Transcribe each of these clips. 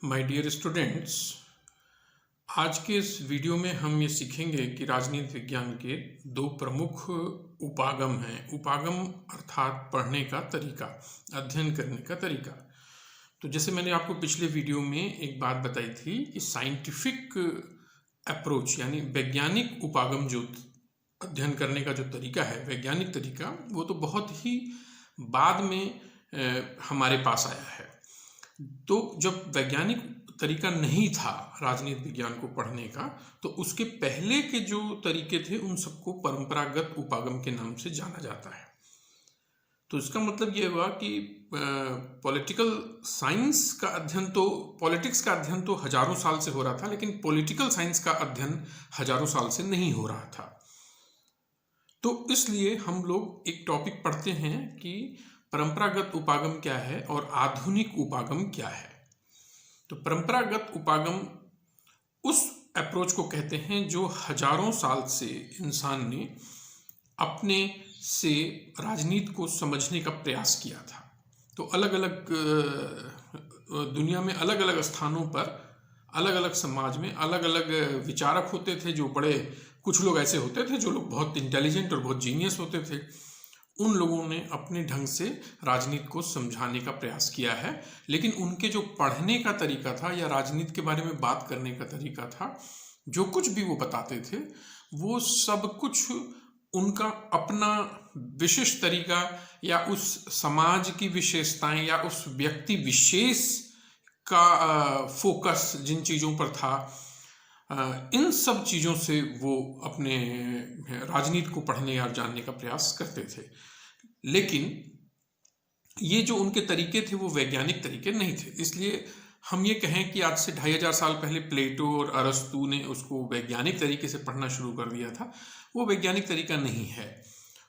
My dear students, आज के इस वीडियो में हम ये सीखेंगे कि राजनीति विज्ञान के दो प्रमुख उपागम हैं। उपागम अर्थात पढ़ने का तरीका, अध्ययन करने का तरीका। तो जैसे मैंने आपको पिछले वीडियो में एक बात बताई थी कि साइंटिफिक अप्रोच यानी वैज्ञानिक उपागम जो अध्ययन करने का जो तरीका है, वैज्ञानिक तरीका, वो तो बहुत ही बाद में हमारे पास आया है। तो जब वैज्ञानिक तरीका नहीं था राजनीति विज्ञान को पढ़ने का, तो उसके पहले के जो तरीके थे उन सबको परंपरागत उपागम के नाम से जाना जाता है। तो इसका मतलब ये हुआ कि पॉलिटिकल साइंस का अध्ययन तो, पॉलिटिक्स का अध्ययन तो हजारों साल से हो रहा था, लेकिन पॉलिटिकल साइंस का अध्ययन हजारों साल से नहीं हो रहा था। तो इसलिए हम लोग एक टॉपिक पढ़ते हैं कि परंपरागत उपागम क्या है और आधुनिक उपागम क्या है। तो परंपरागत उपागम उस अप्रोच को कहते हैं जो हजारों साल से इंसान ने अपने से राजनीति को समझने का प्रयास किया था। तो अलग अलग दुनिया में अलग अलग स्थानों पर, अलग अलग समाज में अलग अलग विचारक होते थे। जो बड़े, कुछ लोग ऐसे होते थे जो लोग बहुत इंटेलिजेंट और बहुत जीनियस होते थे। उन लोगों ने अपने ढंग से राजनीति को समझाने का प्रयास किया है, लेकिन उनके जो पढ़ने का तरीका था या राजनीति के बारे में बात करने का तरीका था, जो कुछ भी वो बताते थे, वो सब कुछ उनका अपना विशिष्ट तरीका या उस समाज की विशेषताएं या उस व्यक्ति विशेष का फोकस जिन चीज़ों पर था, इन सब चीज़ों से वो अपने राजनीति को पढ़ने या जानने का प्रयास करते थे। लेकिन ये जो उनके तरीके थे वो वैज्ञानिक तरीके नहीं थे। इसलिए हम ये कहें कि आज से 2500 साल पहले प्लेटो और अरस्तु ने उसको वैज्ञानिक तरीके से पढ़ना शुरू कर दिया था, वो वैज्ञानिक तरीका नहीं है,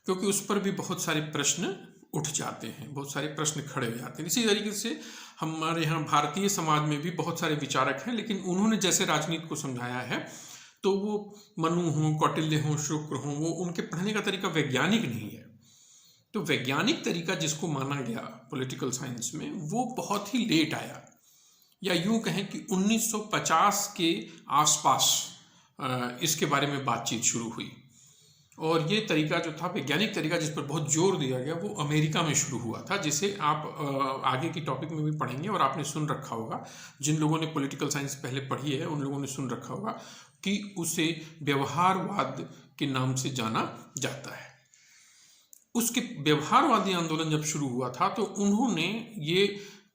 क्योंकि उस पर भी बहुत सारे प्रश्न उठ जाते हैं, बहुत सारे प्रश्न खड़े हो जाते हैं। इसी तरीके से हमारे यहाँ भारतीय समाज में भी बहुत सारे विचारक हैं, लेकिन उन्होंने जैसे राजनीति को समझाया है, तो वो मनु हों, कौटिल्य हों, शुक्र हों, वो उनके पढ़ने का तरीका वैज्ञानिक नहीं है। तो वैज्ञानिक तरीका जिसको माना गया पॉलिटिकल साइंस में, वो बहुत ही लेट आया, या यूं कहें कि 1950 के आसपास इसके बारे में बातचीत शुरू हुई। और ये तरीका जो था वैज्ञानिक तरीका, जिस पर बहुत जोर दिया गया, वो अमेरिका में शुरू हुआ था, जिसे आप आगे की टॉपिक में भी पढ़ेंगे और आपने सुन रखा होगा। जिन लोगों ने पॉलिटिकल साइंस पहले पढ़ी है उन लोगों ने सुन रखा होगा कि उसे व्यवहारवाद के नाम से जाना जाता है। उसके व्यवहारवादी आंदोलन जब शुरू हुआ था, तो उन्होंने ये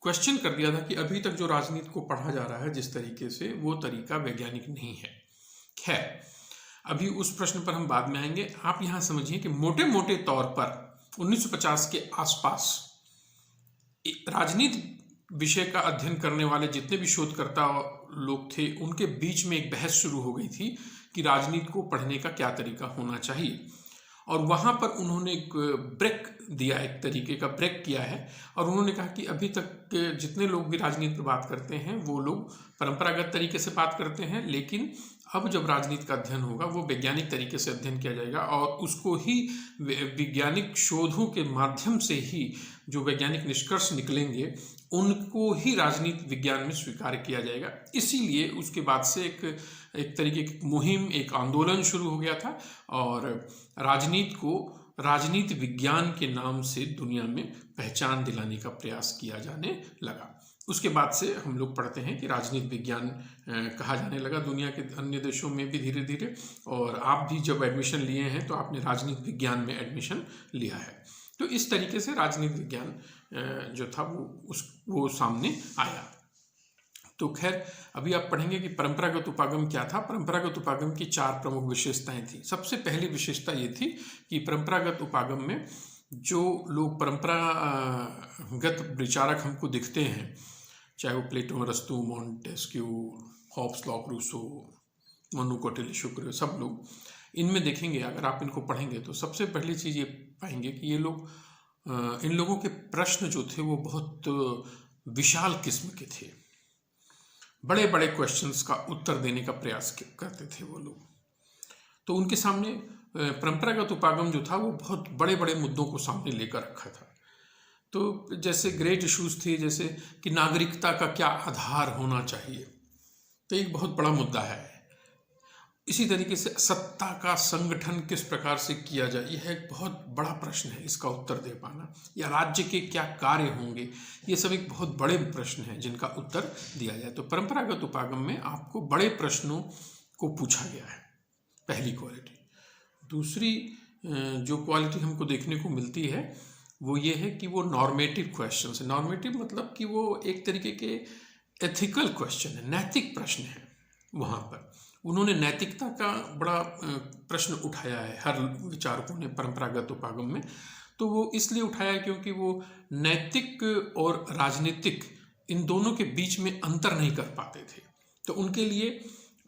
क्वेश्चन कर दिया था कि अभी तक जो राजनीति को पढ़ा जा रहा है जिस तरीके से, वो तरीका वैज्ञानिक नहीं है। खैर, अभी उस प्रश्न पर हम बाद में आएंगे। आप यहाँ समझिए कि मोटे मोटे तौर पर 1950 के आसपास राजनीति विषय का अध्ययन करने वाले जितने भी शोधकर्ता लोग थे, उनके बीच में एक बहस शुरू हो गई थी कि राजनीति को पढ़ने का क्या तरीका होना चाहिए। और वहाँ पर उन्होंने एक ब्रेक दिया, एक तरीके का ब्रेक किया है, और उन्होंने कहा कि अभी तक जितने लोग भी राजनीति पर बात करते हैं वो लोग परंपरागत तरीके से बात करते हैं, लेकिन अब जब राजनीति का अध्ययन होगा वो वैज्ञानिक तरीके से अध्ययन किया जाएगा, और उसको ही वैज्ञानिक शोधों के माध्यम से ही जो वैज्ञानिक निष्कर्ष निकलेंगे उनको ही राजनीति विज्ञान में स्वीकार किया जाएगा। इसीलिए उसके बाद से एक तरीके की मुहिम, एक आंदोलन शुरू हो गया था, और राजनीति को राजनीति विज्ञान के नाम से दुनिया में पहचान दिलाने का प्रयास किया जाने लगा। उसके बाद से हम लोग पढ़ते हैं कि राजनीति विज्ञान कहा जाने लगा दुनिया के अन्य देशों में भी धीरे धीरे, और आप भी जब एडमिशन लिए हैं तो आपने राजनीति विज्ञान में एडमिशन लिया है। तो इस तरीके से राजनीति विज्ञान जो था वो सामने आया। तो खैर, अभी आप पढ़ेंगे कि परंपरागत उपागम क्या था। परंपरागत उपागम की 4 प्रमुख विशेषताएं थी। सबसे पहली विशेषता ये थी कि परंपरागत उपागम में जो लोग परंपरागत विचारक हमको दिखते हैं, चाहे वो प्लेटो, अरस्तु, Montesquieu, Hobbes, Locke, Rousseau, Manu, Kautilya, Shukra, सब लोग, इनमें देखेंगे अगर आप इनको पढ़ेंगे तो सबसे पहली चीज़ ये पाएंगे कि ये लोग, इन लोगों के प्रश्न जो थे वो बहुत विशाल किस्म के थे। बड़े बड़े क्वेश्चंस का उत्तर देने का प्रयास करते थे वो लोग। तो उनके सामने परंपरागत उपागम जो था वो बहुत बड़े बड़े मुद्दों को सामने लेकर रखा था। तो जैसे ग्रेट इश्यूज थे, जैसे कि नागरिकता का क्या आधार होना चाहिए, तो एक बहुत बड़ा मुद्दा है। इसी तरीके से सत्ता का संगठन किस प्रकार से किया जाए, यह एक बहुत बड़ा प्रश्न है, इसका उत्तर दे पाना, या राज्य के क्या कार्य होंगे, ये सब एक बहुत बड़े प्रश्न हैं जिनका उत्तर दिया जाए। तो परंपरागत उपागम में आपको बड़े प्रश्नों को पूछा गया है, पहली क्वालिटी। दूसरी जो क्वालिटी हमको देखने को मिलती है वो ये है कि वो नॉर्मेटिव क्वेश्चन है। नॉर्मेटिव मतलब कि वो एक तरीके के एथिकल क्वेश्चन है, नैतिक प्रश्न है। वहाँ पर उन्होंने नैतिकता का बड़ा प्रश्न उठाया है हर विचारकों ने परंपरागत उपागम में। तो वो इसलिए उठाया क्योंकि वो नैतिक और राजनीतिक इन दोनों के बीच में अंतर नहीं कर पाते थे। तो उनके लिए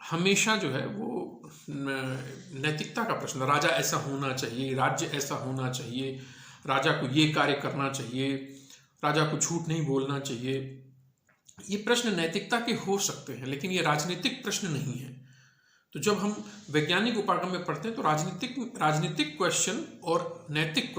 हमेशा जो है वो नैतिकता का प्रश्न, राजा ऐसा होना चाहिए, राज्य ऐसा होना चाहिए, राजा को ये कार्य करना चाहिए, राजा को झूठ नहीं बोलना चाहिए, ये प्रश्न नैतिकता के हो सकते हैं, लेकिन ये राजनीतिक प्रश्न नहीं है। तो जब हम वैज्ञानिक उपागम में पढ़ते हैं तो राजनीतिक क्वेश्चन और नैतिक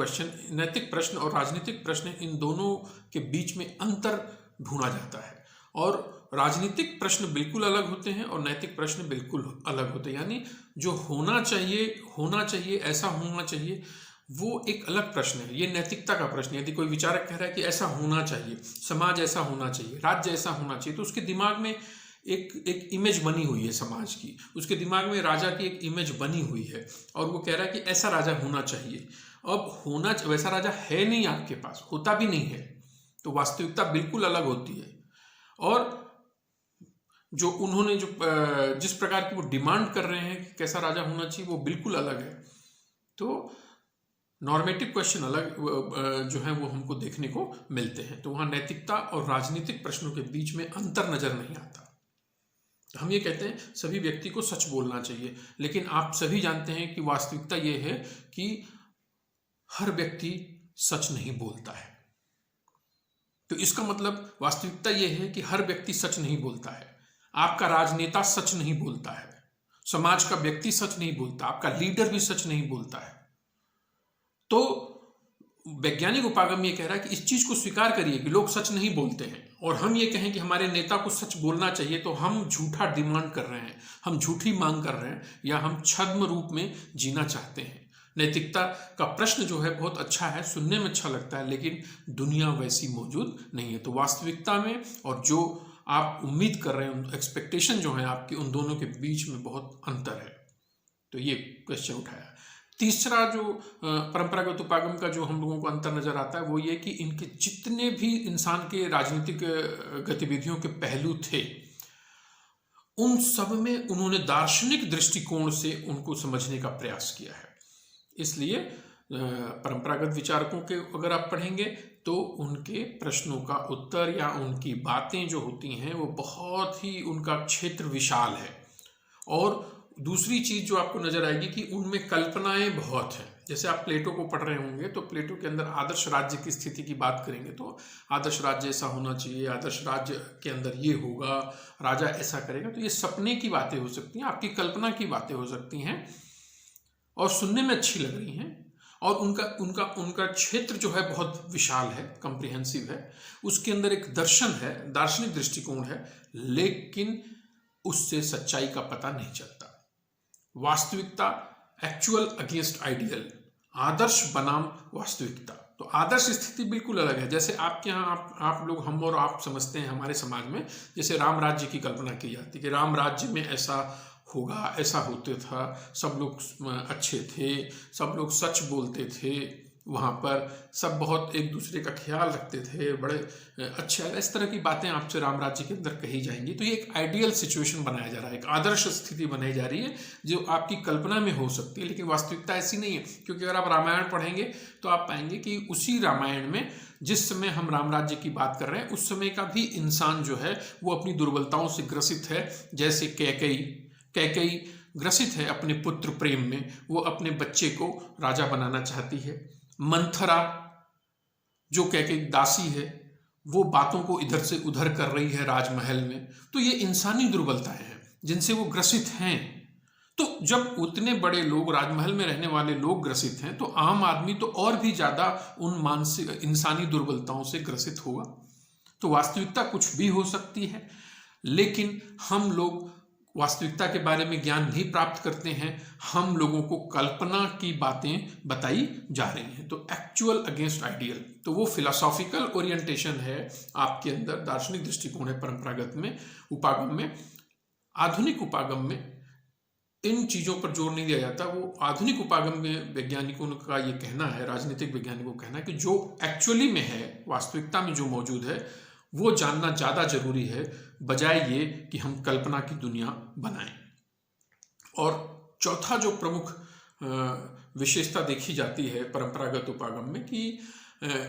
प्रश्न और राजनीतिक प्रश्न, इन दोनों के बीच में अंतर ढूंढा जाता है। और राजनीतिक प्रश्न बिल्कुल अलग होते हैं और नैतिक प्रश्न बिल्कुल अलग होते हैं। यानी जो होना चाहिए, ऐसा होना चाहिए, वो एक अलग प्रश्न है। ये नैतिकता का प्रश्न है। यदि कोई विचारक कह रहा है कि ऐसा होना चाहिए, समाज ऐसा होना चाहिए, राज्य ऐसा होना चाहिए, तो उसके दिमाग में एक इमेज बनी हुई है समाज की, उसके दिमाग में राजा की एक इमेज बनी हुई है और वो कह रहा है कि ऐसा राजा होना चाहिए। अब वैसा राजा है नहीं आपके पास, होता भी नहीं है, तो वास्तविकता बिल्कुल अलग होती है। और जो उन्होंने जिस प्रकार की वो डिमांड कर रहे हैं कि कैसा राजा होना चाहिए, वो बिल्कुल अलग है। तो नॉर्मेटिव क्वेश्चन अलग जो है वो हमको देखने को मिलते हैं। तो वहाँ नैतिकता और राजनीतिक प्रश्नों के बीच में अंतर नजर नहीं आता। हम ये कहते हैं सभी व्यक्ति को सच बोलना चाहिए, लेकिन आप सभी जानते हैं कि वास्तविकता ये है कि हर व्यक्ति सच नहीं बोलता है। तो इसका मतलब वास्तविकता ये है कि हर व्यक्ति सच नहीं बोलता है। आपका राजनेता सच नहीं बोलता है, समाज का व्यक्ति सच नहीं बोलता, आपका लीडर भी सच नहीं बोलता है। तो वैज्ञानिक उपागम ये कह रहा है कि इस चीज को स्वीकार करिए कि लोग सच नहीं बोलते हैं, और हम ये कहें कि हमारे नेता को सच बोलना चाहिए, तो हम झूठा डिमांड कर रहे हैं, हम झूठी मांग कर रहे हैं, या हम छद्म रूप में जीना चाहते हैं। नैतिकता का प्रश्न जो है बहुत अच्छा है, सुनने में अच्छा लगता है, लेकिन दुनिया वैसी मौजूद नहीं है। तो वास्तविकता में और जो आप उम्मीद कर रहे हैं, एक्सपेक्टेशन जो है आपकी, उन दोनों के बीच में बहुत अंतर है। तो ये क्वेश्चन उठाया। तीसरा जो परंपरागत उपागम का जो हम लोगों को अंतर नजर आता है वो ये कि इनके जितने भी इंसान के राजनीतिक गतिविधियों के पहलू थे, उन सब में उन्होंने दार्शनिक दृष्टिकोण से उनको समझने का प्रयास किया है। इसलिए परंपरागत विचारकों के अगर आप पढ़ेंगे तो उनके प्रश्नों का उत्तर या उनकी बातें जो होती हैं वो बहुत ही, उनका क्षेत्र विशाल है। और दूसरी चीज जो आपको नजर आएगी कि उनमें कल्पनाएं बहुत हैं। जैसे आप प्लेटो को पढ़ रहे होंगे तो प्लेटो के अंदर आदर्श राज्य की स्थिति की बात करेंगे तो आदर्श राज्य ऐसा होना चाहिए, आदर्श राज्य के अंदर ये होगा, राजा ऐसा करेगा। तो ये सपने की बातें हो सकती हैं, आपकी कल्पना की बातें हो सकती हैं और सुनने में अच्छी लग रही हैं। और उनका क्षेत्र जो है बहुत विशाल है, कॉम्प्रिहेंसिव है, उसके अंदर एक दर्शन है, दार्शनिक दृष्टिकोण है, लेकिन उससे सच्चाई का पता नहीं चलता। वास्तविकता, एक्चुअल अगेंस्ट आइडियल, आदर्श बनाम वास्तविकता। तो आदर्श स्थिति बिल्कुल अलग है। जैसे आपके यहाँ आप लोग, हम और आप समझते हैं हमारे समाज में, जैसे राम राज्य की कल्पना की जाती है कि राम राज्य में ऐसा होगा, ऐसा होते था, सब लोग अच्छे थे, सब लोग सच बोलते थे, वहाँ पर सब बहुत एक दूसरे का ख्याल रखते थे, बड़े अच्छे, इस तरह की बातें आपसे राम राज्य के अंदर कही जाएंगी। तो ये एक आइडियल सिचुएशन बनाया जा रहा है, एक आदर्श स्थिति बनाई जा रही है जो आपकी कल्पना में हो सकती है, लेकिन वास्तविकता ऐसी नहीं है। क्योंकि अगर आप रामायण पढ़ेंगे तो आप पाएंगे कि उसी रामायण में जिस समय हम राम राज्य की बात कर रहे हैं उस समय का भी इंसान जो है वो अपनी दुर्बलताओं से ग्रसित है। जैसे कैकेयी ग्रसित है अपने पुत्र प्रेम में, वो अपने बच्चे को राजा बनाना चाहती है। मंथरा जो कैकेयी दासी है वो बातों को इधर से उधर कर रही है राजमहल में। तो ये इंसानी दुर्बलताएं हैं जिनसे वो ग्रसित हैं। तो जब उतने बड़े लोग, राजमहल में रहने वाले लोग ग्रसित हैं, तो आम आदमी तो और भी ज़्यादा उन मानसिक इंसानी दुर्बलताओं से ग्रसित होगा। तो वास्तविकता कुछ भी हो सकती है, लेकिन हम लोग वास्तविकता के बारे में ज्ञान नहीं प्राप्त करते हैं, हम लोगों को कल्पना की बातें बताई जा रही हैं। तो एक्चुअल अगेंस्ट आइडियल, तो वो फिलोसॉफिकल ओरिएंटेशन है आपके अंदर, दार्शनिक दृष्टिकोण है परंपरागत में, उपागम में। आधुनिक उपागम में इन चीज़ों पर जोर नहीं दिया जाता। वो आधुनिक उपागम में वैज्ञानिकों का ये कहना है, राजनीतिक वैज्ञानिकों का कहना है कि जो एक्चुअली में है, वास्तविकता में जो मौजूद है, वो जानना ज़्यादा जरूरी है, बजाय ये कि हम कल्पना की दुनिया बनाएं। और चौथा जो प्रमुख विशेषता देखी जाती है परंपरागत उपागम में कि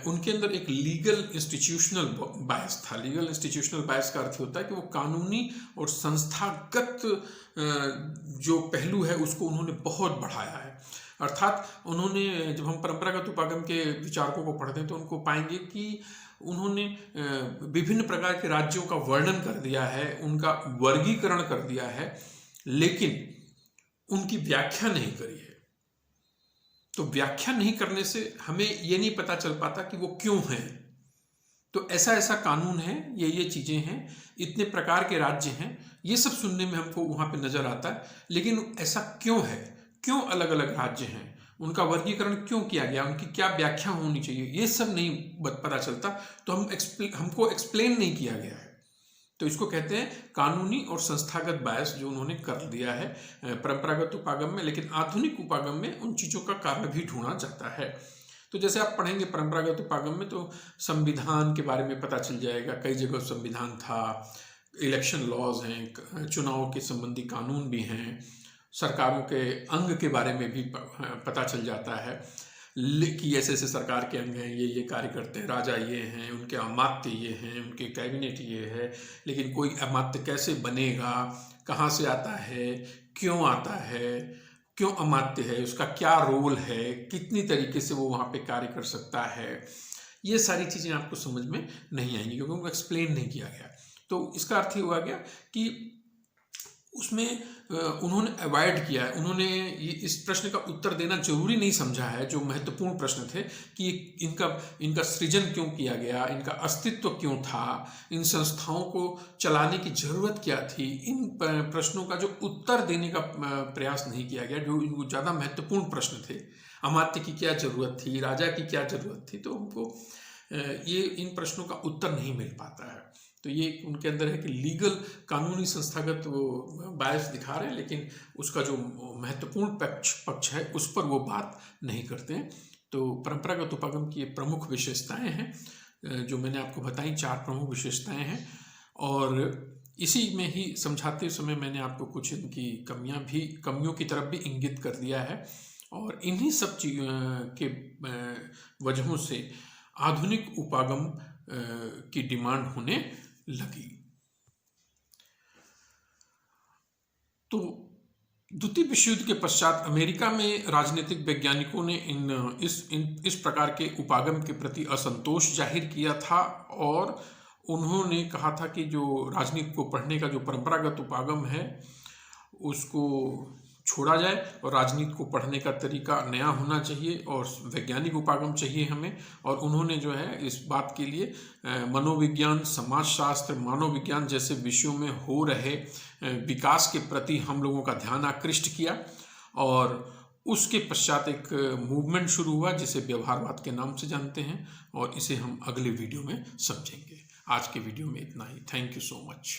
उनके अंदर एक लीगल इंस्टीट्यूशनल बायस था। लीगल इंस्टीट्यूशनल बायस का अर्थ होता है कि वो कानूनी और संस्थागत जो पहलू है उसको उन्होंने बहुत बढ़ाया है। अर्थात उन्होंने, जब हम परंपरागत उपागम के विचारकों को पढ़ते हैं तो उनको पाएंगे कि उन्होंने विभिन्न प्रकार के राज्यों का वर्णन कर दिया है, उनका वर्गीकरण कर दिया है, लेकिन उनकी व्याख्या नहीं करी है। तो व्याख्या नहीं करने से हमें ये नहीं पता चल पाता कि वो क्यों है। तो ऐसा ऐसा कानून है, ये चीज़ें हैं, इतने प्रकार के राज्य हैं, ये सब सुनने में हमको वहाँ पे नज़र आता है, लेकिन ऐसा क्यों है, क्यों अलग अलग राज्य हैं, उनका वर्गीकरण क्यों किया गया, उनकी क्या व्याख्या होनी चाहिए, ये सब नहीं पता चलता। तो हमको एक्सप्लेन नहीं किया गया है। तो इसको कहते हैं कानूनी और संस्थागत बायस, जो उन्होंने कर दिया है परंपरागत उपागम में। लेकिन आधुनिक उपागम में उन चीज़ों का कारण भी ढूंढा जाता है। तो जैसे आप पढ़ेंगे परंपरागत उपागम में तो संविधान के बारे में पता चल जाएगा, कई जगह संविधान था, इलेक्शन लॉज हैं, चुनाव के संबंधी कानून भी हैं, सरकारों के अंग के बारे में भी पता चल जाता है कि ऐसे ऐसे सरकार के अंग हैं, ये कार्य करते हैं, राजा ये हैं, उनके अमात्य ये हैं, उनके कैबिनेट ये है, लेकिन कोई अमात्य कैसे बनेगा, कहाँ से आता है, क्यों आता है, क्यों अमात्य है, उसका क्या रोल है, कितनी तरीके से वो वहाँ पे कार्य कर सकता है, ये सारी चीज़ें आपको समझ में नहीं आएंगी क्योंकि उनको एक्सप्लेन नहीं किया गया। तो इसका अर्थ ये हुआ गया कि उसमें उन्होंने अवॉइड किया है, उन्होंने ये इस प्रश्न का उत्तर देना जरूरी नहीं समझा है, जो महत्वपूर्ण प्रश्न थे कि इनका सृजन क्यों किया गया, इनका अस्तित्व क्यों था, इन संस्थाओं को चलाने की जरूरत क्या थी। इन प्रश्नों का जो उत्तर देने का प्रयास नहीं किया गया, जो इनको ज़्यादा महत्वपूर्ण प्रश्न थे, अमात्य की क्या जरूरत थी, राजा की क्या जरूरत थी, तो हमको ये इन प्रश्नों का उत्तर नहीं मिल पाता है। तो ये उनके अंदर है कि लीगल, कानूनी, संस्थागत वो बायस दिखा रहे हैं, लेकिन उसका जो महत्वपूर्ण पक्ष है उस पर वो बात नहीं करते हैं। तो परंपरागत उपागम की ये प्रमुख विशेषताएं हैं जो मैंने आपको बताई, 4 प्रमुख विशेषताएं हैं। और इसी में ही समझाते समय मैंने आपको कुछ इनकी कमियों की तरफ भी इंगित कर दिया है। और इन्हीं सब चीज़ों के वजहों से आधुनिक उपागम की डिमांड होने लगी। तो द्वितीय विश्व युद्ध के पश्चात अमेरिका में राजनीतिक वैज्ञानिकों ने इस प्रकार के उपागम के प्रति असंतोष जाहिर किया था और उन्होंने कहा था कि जो राजनीति को पढ़ने का जो परंपरागत उपागम है उसको छोड़ा जाए और राजनीति को पढ़ने का तरीका नया होना चाहिए और वैज्ञानिक उपागम चाहिए हमें। और उन्होंने जो है इस बात के लिए मनोविज्ञान, समाजशास्त्र, मानव विज्ञान जैसे विषयों में हो रहे विकास के प्रति हम लोगों का ध्यान आकृष्ट किया। और उसके पश्चात एक मूवमेंट शुरू हुआ जिसे व्यवहारवाद के नाम से जानते हैं, और इसे हम अगले वीडियो में समझेंगे। आज के वीडियो में इतना ही। Thank you so much.